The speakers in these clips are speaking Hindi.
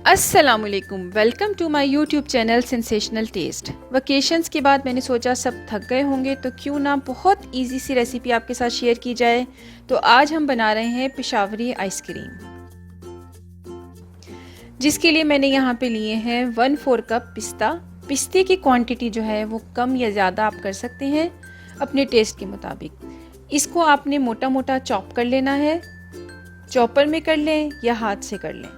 अस्सलामुअलैकुम, welcome to my YouTube channel sensational test. Vacations के बाद मैंने सोचा सब थक गए होंगे तो क्यों ना बहुत इजी सी रेसिपी आपके साथ शेयर की जाए। तो आज हम बना रहे हैं पेशावरी आइसक्रीम, जिसके लिए मैंने यहाँ पे लिए हैं 1/4 कप पिस्ता। पिस्ते की क्वांटिटी जो है वो कम या ज़्यादा आप कर सकते हैं अपने टेस्ट के मुताबिक। इसको आपने मोटा मोटा चॉप कर लेना है, चॉपर में कर लें या हाथ से कर लें।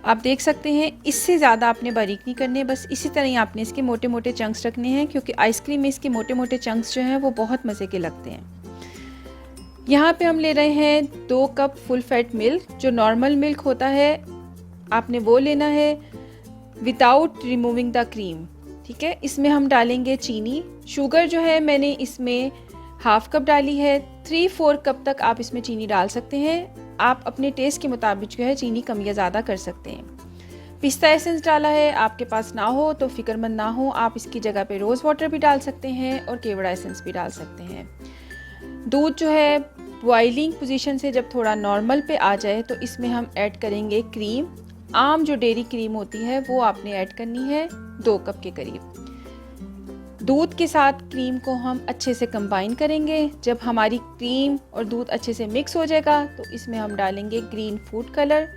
आप देख सकते हैं इससे ज़्यादा आपने बारीक नहीं करने, बस इसी तरह ही आपने इसके मोटे मोटे चंक्स रखने हैं, क्योंकि आइसक्रीम में इसके मोटे मोटे चंक्स जो हैं वो बहुत मज़े के लगते हैं। यहाँ पे हम ले रहे हैं 2 कप फुल फैट मिल्क। जो नॉर्मल मिल्क होता है आपने वो लेना है विदाउट रिमूविंग द क्रीम, ठीक है। इसमें हम डालेंगे चीनी। शुगर जो है मैंने इसमें 1/2 कप डाली है। 3-4 कप तक आप इसमें चीनी डाल सकते हैं। आप अपने टेस्ट के मुताबिक जो है चीनी कम या ज़्यादा कर सकते हैं। पिस्ता एसेंस डाला है, आपके पास ना हो तो फिक्रमंद ना हो, आप इसकी जगह पे रोज़ वाटर भी डाल सकते हैं और केवड़ा एसेंस भी डाल सकते हैं। दूध जो है बॉइलिंग पोजीशन से जब थोड़ा नॉर्मल पे आ जाए तो इसमें हम ऐड करेंगे क्रीम। आम जो डेयरी क्रीम होती है वो आपने ऐड करनी है 2 कप के करीब। दूध के साथ क्रीम को हम अच्छे से कंबाइन करेंगे। जब हमारी क्रीम और दूध अच्छे से मिक्स हो जाएगा तो इसमें हम डालेंगे green food colour.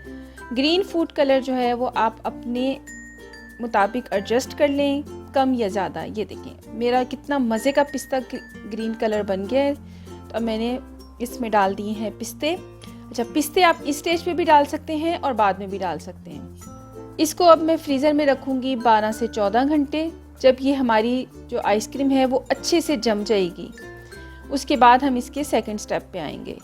Green food colour जो है वो आप अपने मुताबिक एडजस्ट कर लें, कम या ज़्यादा। ये देखें मेरा कितना मज़े का पिस्ता ग्रीन कलर बन गया है। तो अब मैंने इसमें डाल दिए हैं पिस्ते। अच्छा, पिस्ते आप इस स्टेज पे भी डाल सकते हैं और बाद में भी डाल सकते हैं। इसको अब मैं फ्रीज़र में रखूँगी 12 से 14 घंटे। जब ये हमारी जो आइसक्रीम है वो अच्छे से जम जाएगी, उसके बाद हम इसके सेकंड स्टेप पे आएंगे।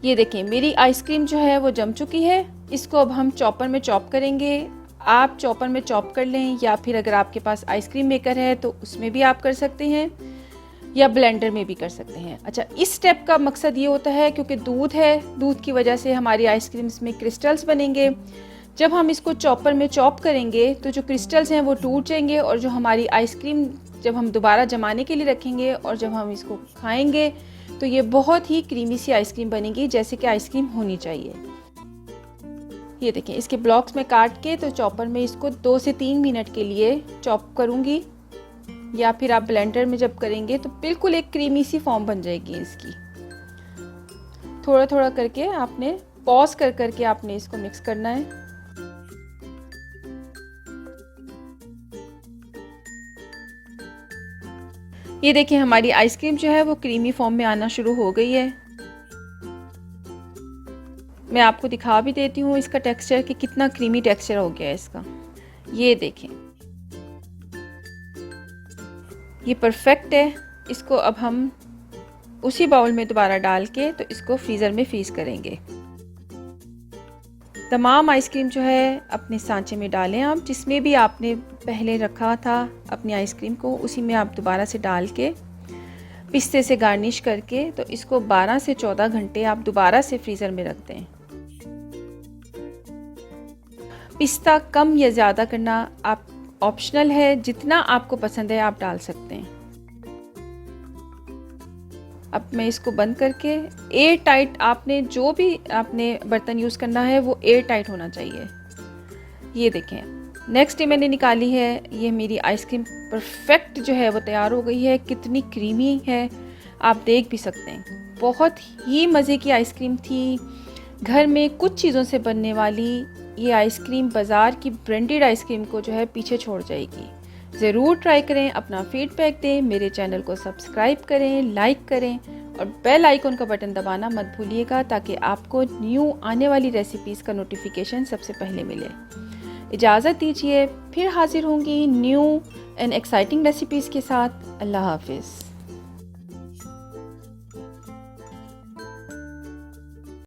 ये देखें मेरी आइसक्रीम जो है वो जम चुकी है। इसको अब हम चॉपर में चॉप करेंगे। आप चॉपर में चॉप कर लें या फिर अगर आपके पास आइसक्रीम मेकर है तो उसमें भी आप कर सकते हैं या ब्लेंडर में भी कर सकते हैं। अच्छा, इस स्टेप का मकसद ये होता है क्योंकि दूध है, दूध की वजह से हमारी आइसक्रीम्स में क्रिस्टल्स बनेंगे। जब हम इसको चॉपर में चॉप करेंगे तो जो क्रिस्टल्स हैं वो टूट जाएंगे और जो हमारी आइसक्रीम जब हम दोबारा जमाने के लिए रखेंगे और जब हम इसको खाएंगे तो ये बहुत ही क्रीमी सी आइसक्रीम बनेगी, जैसे कि आइसक्रीम होनी चाहिए। ये देखें इसके ब्लॉक्स में काट के तो चॉपर में इसको 2 से 3 मिनट के लिए चॉप करूँगी, या फिर आप ब्लेंडर में जब करेंगे तो बिल्कुल एक क्रीमी सी फॉर्म बन जाएगी इसकी। थोड़ा थोड़ा करके आपने पॉज कर करके आपने इसको मिक्स करना है। ये देखिए हमारी आइसक्रीम जो है वो क्रीमी फॉर्म में आना शुरू हो गई है। मैं आपको दिखा भी देती हूँ इसका टेक्सचर कि कितना क्रीमी टेक्सचर हो गया है इसका। ये देखें ये परफेक्ट है। इसको अब हम उसी बाउल में दोबारा डाल के तो इसको फ्रीज़र में फ्रीज करेंगे। तमाम आइसक्रीम जो है अपने सांचे में डालें आप, जिसमें भी आपने पहले रखा था अपनी आइसक्रीम को उसी में आप दोबारा से डाल के पिस्ते से गार्निश करके तो इसको 12 से 14 घंटे आप दोबारा से फ्रीज़र में रख दें। पिस्ता कम या ज़्यादा करना आप ऑप्शनल है, जितना आपको पसंद है आप डाल सकते हैं। अब मैं इसको बंद करके एयर टाइट, आपने जो भी आपने बर्तन यूज़ करना है वो एयर टाइट होना चाहिए। ये देखें नेक्स्ट डे मैंने निकाली है, ये मेरी आइसक्रीम परफेक्ट जो है वो तैयार हो गई है। कितनी क्रीमी है आप देख भी सकते हैं। बहुत ही मज़े की आइसक्रीम थी, घर में कुछ चीज़ों से बनने वाली ये आइसक्रीम बाज़ार की ब्रांडेड आइसक्रीम को जो है पीछे छोड़ जाएगी। ज़रूर ट्राई करें, अपना फीडबैक दें, मेरे चैनल को सब्सक्राइब करें, लाइक करें और बेल आइकन का बटन दबाना मत भूलिएगा, ताकि आपको न्यू आने वाली रेसिपीज़ का नोटिफिकेशन सबसे पहले मिले। इजाज़त दीजिए, फिर हाजिर होंगी न्यू एंड एक्साइटिंग रेसिपीज़ के साथ। अल्लाह हाफिज़।